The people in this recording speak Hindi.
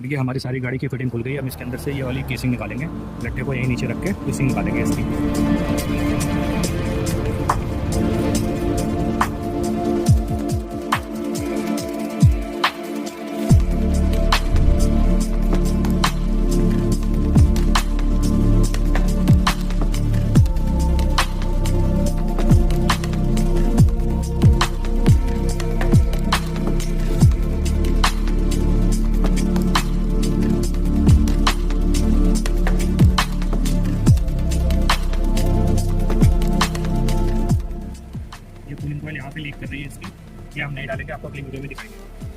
देखिए हमारी सारी गाड़ी की फिटिंग खुल गई है। हम इसके अंदर से ये वाली केसिंग निकालेंगे, लट्ठे को यहीं नीचे रख के केसिंग निकालेंगे इसकी। ये कूलिंग कॉइल यहाँ पे लीक कर रही है इसकी, ये हम नहीं डालेंगे, आपको अगली वीडियो में दिखाएंगे।